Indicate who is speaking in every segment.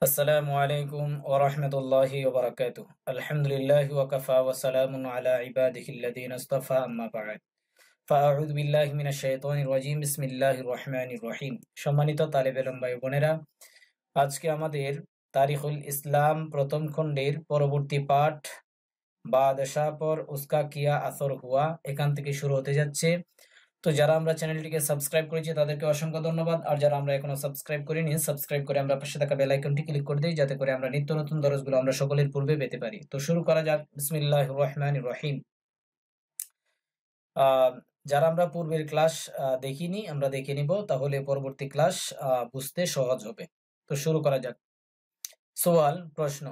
Speaker 1: আসসালামু আলাইকুম ওয়া রাহমাতুল্লাহি ওয়া বারাকাতুহু। আলহামদুলিল্লাহি ওয়া কাফা ওয়া সালামুন আলা ইবাদিহিল্লাযীনা ইসতাফা আম্মা বা'দ। ফাআউযু বিল্লাহি মিনাশ শাইতানির রাজীম। বিসমিল্লাহির রহমানির রহিম। সম্মানিত তালিবে ইলম ভাই বোনেরা, আজকে আমাদের তারিখুল ইসলাম প্রথম খণ্ডের পরবর্তী পাঠ বাদশাহ পর উসকা কিয়া আসর হুয়া এখান থেকে শুরু হতে যাচ্ছে। তো যারা আমরা চ্যানেলটিকে সাবস্ক্রাইব করেছি তাদেরকে অসংখ্য ধন্যবাদ, আর যারা আমরা এখনো সাবস্ক্রাইব করিনি সাবস্ক্রাইব করে আমরা পাশে থাকা বেল আইকনটি ক্লিক করে দিই, যাতে করে আমরা নিত্য নতুন দরজগুলো আমরা সকলের পূর্বে পেতে পারি। তো শুরু করা যাক। বিসমিল্লাহির রহমানির রহিম। যারা আমরা পূর্বের ক্লাস দেখিনি আমরা দেখে নিব, তাহলে পরবর্তী ক্লাস বুঝতে সহজ হবে। তো শুরু করা যাক। সওয়াল, প্রশ্ন,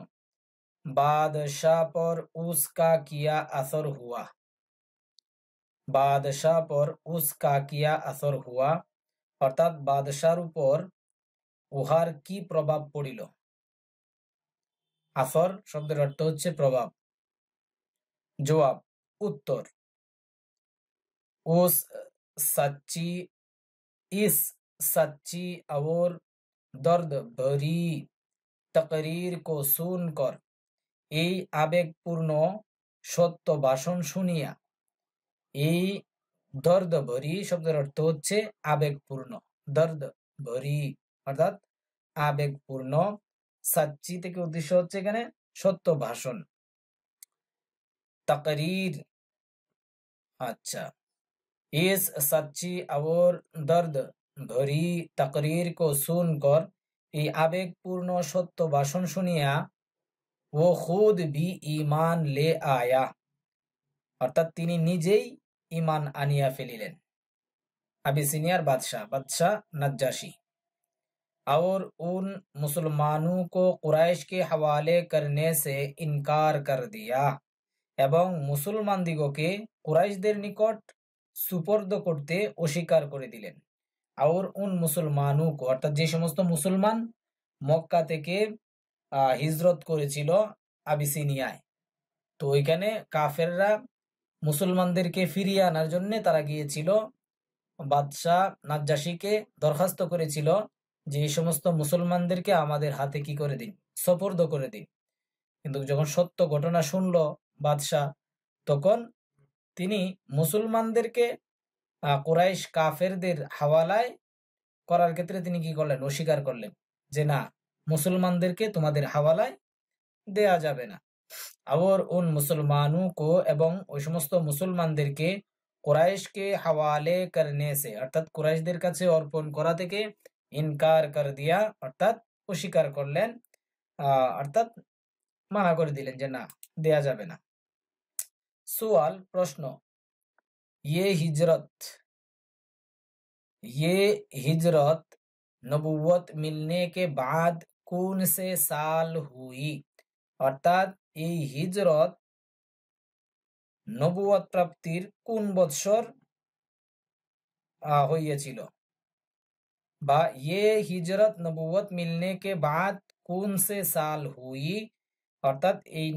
Speaker 1: বাদশাহ পর উসকা কিয়া আসর হুয়া। বাদশাহ পর উসকা কিয়া আসর হুয়া অর্থাৎ বাদশার উপর উহার কি প্রভাব পড়িল। আসর শব্দের অর্থ হচ্ছে প্রভাব। জবাব, উত্তর, उस सच्ची इस सच्ची और दर्द भरी तकरीर को सुनकर এই আবেগপূর্ণ সত্য ভাষণ শুনিয়া। এই দর্দ ভরি শব্দের অর্থ হচ্ছে আবেগপূর্ণ। দর্দ ভরি অর্থাৎ আবেগপূর্ণ। সাচ্চি থেকে উদ্দেশ্য হচ্ছে এখানে সত্য ভাষণ। तकरीर, अच्छा, इस सच्ची और दर्द भरी तकरीर को सुनकर এই আবেগপূর্ণ সত্য ভাষণ শুনিয়া ও খুদ ভি ঈমান লে আয়া অর্থাৎ তিনি নিজেই ঈমান আনিয়া ফেলিলেন। अबिसिनियार बादशाह नज्जाशी और उन मुसलमानों को कुरैश के हवाले करने से इनकार कर दिया এবং মুসলমান দিগকে কুরাইশদের নিকট সুপর্দ করতে অস্বীকার করে দিলেন। আর উন মুসলমানু অর্থাৎ যে সমস্ত মুসলমান মক্কা থেকে হিজরত করেছিল আবিসিনিয়ায়, তো ওইখানে কাফেররা মুসলমানদেরকে ফিরিয়ে আনার জন্য তারা গিয়েছিল, বাদশাহ নাজ্জাশীকে দরখাস্ত করেছিল যে এই সমস্ত মুসলমানদেরকে আমাদের হাতে কি করে দিন, সুপর্দ করে দিন। কিন্তু যখন সত্য ঘটনা শুনলো বাদশাহ, তখন তিনি মুসলমানদেরকে কুরাইশ কাফেরদের হাওয়ালায় করার ক্ষেত্রে তিনি কি করলেন, অস্বীকার করলেন যে না, মুসলমানদেরকে তোমাদের হাওয়ালায় দেয়া যাবে না। আর উন মুসলমানু কো এবং ওই সমস্ত মুসলমানদেরকে কুরাইশকে হাওয়ালে করনে সে অর্থাৎ কুরাইশদের কাছে অর্পণ করা থেকে ইনকার কর দিয়া অর্থাৎ অস্বীকার করলেন, অর্থাৎ মানা করে দিলেন যে না, দেয়া যাবে না। सवाल, प्रश्न, ये हिजरत नबुव्वत मिलने के बाद कौन से साल हुई অর্থাৎ এই হিজরত নবুয়ত প্রাপ্তির কোন বৎসর হইয়াছিল, বা ये हिजरत नबुव्वत मिलने के बाद कौन से साल हुई অর্থাৎ এই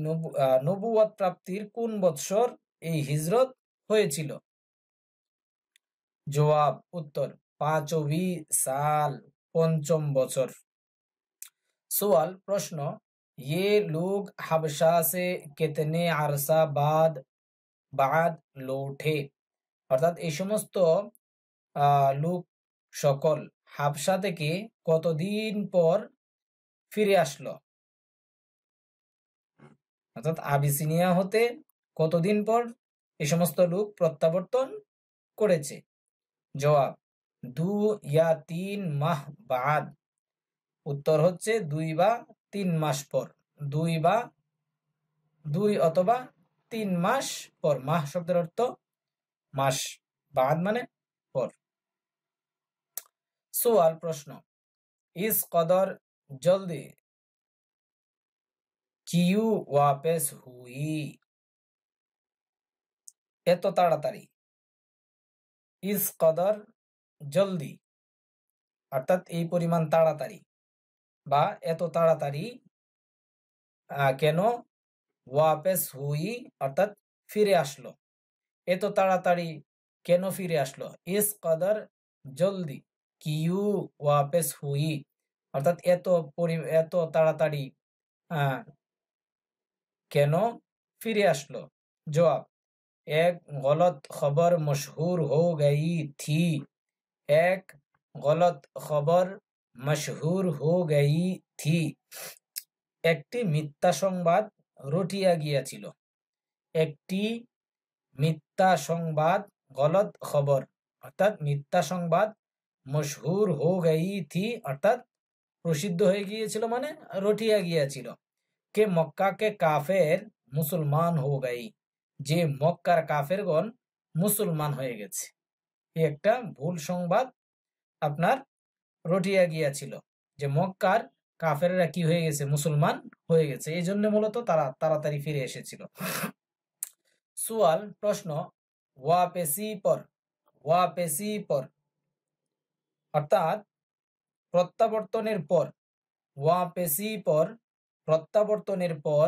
Speaker 1: নবুয়ত প্রাপ্তির কোন বৎসর এই হিজরত হয়েছিল। জবাব, উত্তর, 5वीं साल, পঞ্চম বছর। सवाल, प्रश्न, ये लोग हबशा से कितने अरसा बाद लौटे অর্থাৎ এই সমস্ত লোক সকল হাবশা থেকে কতদিন পর ফিরে আসলো, অর্থাৎ আবিসিনিয়া হতে কতদিন পর এই সমস্ত লোক প্রত্যাবর্তন করেছে। জবাব, 2 या 3 মাহ বাদ, উত্তর হচ্ছে 2 বা 3 মাস পর। 2 অথবা 3 মাস পর। মাহ শব্দের অর্থ মাস, বাদ মানে পর। सवाल, प्रश्न, इस कदर जल्दी क्यों वापस हुई, এত তাড়াতাড়ি। ইস কদর জলদি অর্থাৎ এই পরিমাণ তাড়াতাড়ি বা এত তাড়াতাড়ি কেন, ওয়াপেস হুই অর্থাৎ ফিরে আসলো, এত তাড়াতাড়ি কেন ফিরে আসলো। ইস কদর জলদি কিউ ওয়াপেস হুই অর্থাৎ এত তাড়াতাড়ি কেন ফিরে আসলো? জবাব, এক গলত খবর মশহুর হো গই থি। এক গলত খবর মশহুর হো গই থি। একটি মিথ্যা সংবাদ রটিয়া গিয়াছিল। একটি মিথ্যা সংবাদ, গলত খবর অর্থাৎ মিথ্যা সংবাদ, মশহুর হো গই থি অর্থাৎ প্রসিদ্ধ হয়ে গিয়েছিল, মানে রটিয়া গিয়েছিল। কে মক্কা কে কাফের মুসলমান হো গই, যে মক্কার কাফেরগণ মুসলমান হয়ে গেছে। একটা ভুল সংবাদ আপনার রটিয়া গিয়াছিল, যে মক্কার কাফেররা কি হয়ে গেছে, মুসলমান হয়ে গেছে। এই জন্য মূলত তারা তাড়াতাড়ি ফিরে এসেছিল। সুয়াল, প্রশ্ন, ওয়াপেসি পর, ওয়াপেসি পর অর্থাৎ প্রত্যাবর্তনের পর, ওয়াপেসি পর প্রত্যাবর্তনের পর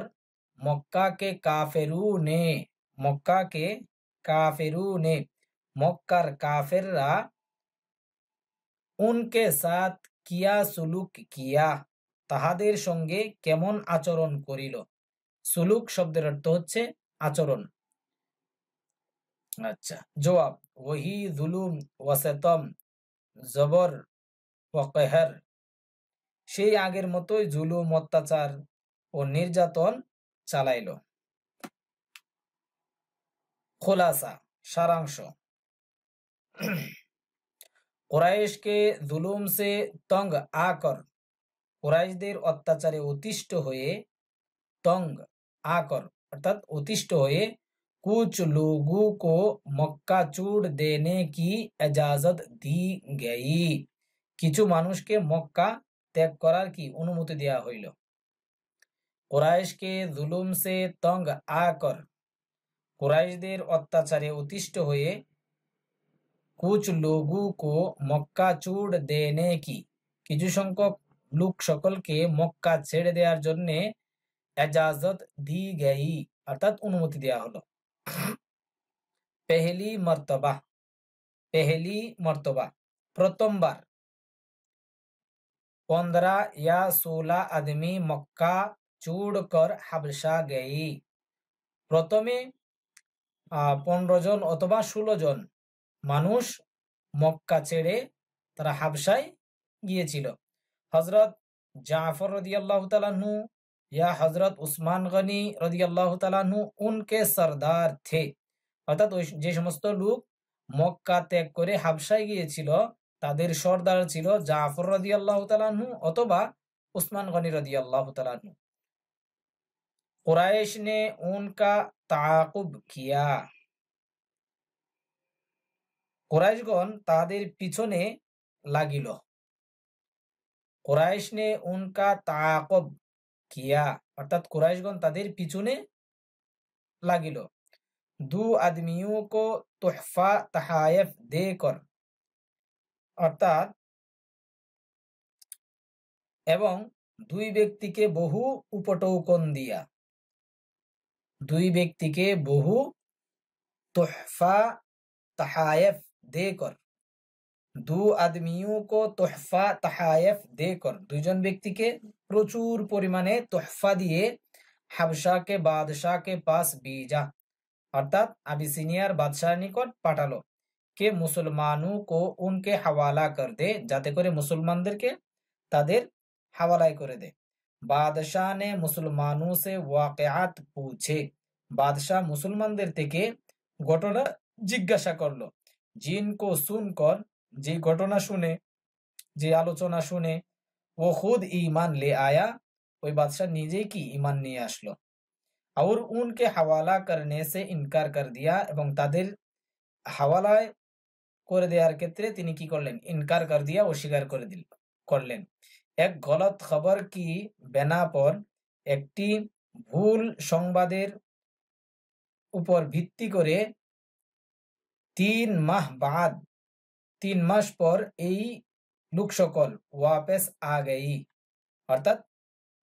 Speaker 1: মক্কা কে কাফেরু নে, মক্কা কে কাফেরু নে মক্কার কাফেররা উনকে সাথ কিয়া সুলুক কিয়া, তাহাদের সঙ্গে কেমন আচরণ করিল। সুলুক শব্দের অর্থ হচ্ছে আচরণ। আচ্ছা, জবাব, ওহি জুলুম ওয়াসেতম জবর ও কেহর, সেই আগের মতোই জুলুম, অত্যাচার ও নির্যাতন চালাইল। খোলাসা, সারাংশ, কুরাইশ কে জুলুম সে তंग आकर, কুরাইশদের অত্যাচারে অতিষ্ঠ হয়ে, তंग आकर অর্থাৎ অতিষ্ঠ হয়ে, कुछ लोगों को मक्का छोड़ देने की इजाजत दी गई, কিছু মানুষকে মক্কা ত্যাগ করার কি অনুমতি দেয়া হইল। কুরাইশ কে জুলুম সে তंग आकर, কুরাইশদের অত্যাচারে অতিষ্ঠ হয়ে, कुछ लोगों को মক্কা छोड़ देने की, কিছু সংখ্যক লোক সকলকে মক্কা ছেড়ে দেওয়ার জন্য এজাজত দি গই অর্থাৎ অনুমতি দেয়া হলো। পেহলি মর্তবা, পেহলি মর্তবা প্রথমবার। 15 या 16 आदमी मक्का छोड़कर হাবশা গই, প্রথমে 15 জন অথবা 16 জন মানুষ মক্কা ছেড়ে তারা হাবশায় গিয়েছিল। হযরত জাফর রাদিয়াল্লাহু তাআলা আনহু या হযরত উসমান গনি রাদিয়াল্লাহু তাআলা আনহু উনকে সরদার থে, অর্থাৎ যে সমস্ত লোক মক্কা ত্যাগ করে হাবশায় গিয়েছিল তাদের সর্দার ছিল জাফর রাদিয়াল্লাহু তাআলা আনহু অথবা উসমান গনি রাদিয়াল্লাহু তাআলা আনহু। কুরাইশ ने उनका ताकुब किया, কুরাইশগণ তাদের পিছনে লাগিল। কুরাইশ ने उनका ताकुब किया অর্থাৎ কুরাইশগণ তাদের পিছনে লাগিল। दो आदमियों को तोहफा तहायफ देकर অর্থাৎ এবং দুই ব্যক্তিকে বহু উপটৌকন দিয়া, দুই ব্যক্তিকে বহু তোহফা तहायफ देकर, दो आदमियों को तोहफा तहायफ देकर, দুইজন ব্যক্তিকে প্রচুর পরিমাণে তোহফা দিয়ে হাবশাকে বাদশাহ के पास भेजा অর্থাৎ আবিসিনিয়ার বাদশার নিকট পাঠালো। কে মুসলমানों को उनके हवाला कर दे, যাতে করে মুসলমানদেরকে তাদের হাওয়ালায় করে দে। বাদশাহ ने मुसलमानों से वाक़िआत पूछे, বাদশাহ মুসলমানদের থেকে ঘটনা জিজ্ঞাসা করলো। জিनको सुनकर, যে ঘটনা শুনে, যে আলোচনা শুনে, ও খুদ ঈমান ले आया, ওই বাদশাহ নিজেই কি ঈমান নিয়ে আসলো। और उनके हवाला करने से इनकार कर दिया, এবং তাদের হাওয়ালায় করে দেওয়ার ক্ষেত্রে তিনি কি করলেন, ইনকার কর দিয়া, অস্বীকার করে করলেন। এক গলত খবর কি বেনা পর, একটি ভুল সংবাদের উপর ভিত্তি করে 3 মাহ বাদ, 3 মাস পর এই লোক সকল ওয়াপেস আ গই অর্থাৎ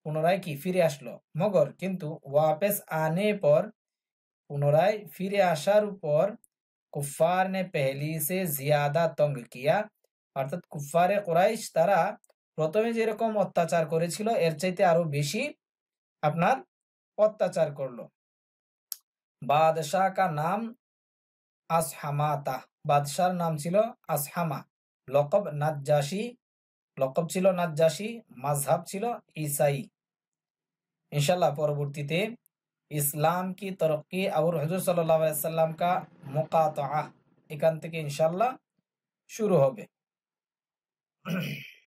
Speaker 1: পুনরায় কি ফিরে আসলো। মগর কিন্তু ওয়াপেস আনে পর, পুনরায় ফিরে আসার উপর, কুফার ने पहली से ज्यादा तंग किया অর্থাৎ কুফারে কুরাইশ তারা প্রথমে যেরকম অত্যাচার করেছিল এর চাইতে আরো বেশি আপনার অত্যাচার করলো। বাদশাহ কা নাম আসহামাতা, বাদশার নাম ছিল আসহামা, লকব নাজ্জাশী, লকব ছিল নাজ্জাশী, মাযহাব ছিল ঈসাই। इंशाल्लाह পরবর্তীতে ইসলাম কি তরক্কি और হুজুর সাল্লাল্লাহু আলাইহি ওয়াসাল্লাম কা মুকাতাআ, এখান থেকে ইনশাআল্লাহ শুরু হবে।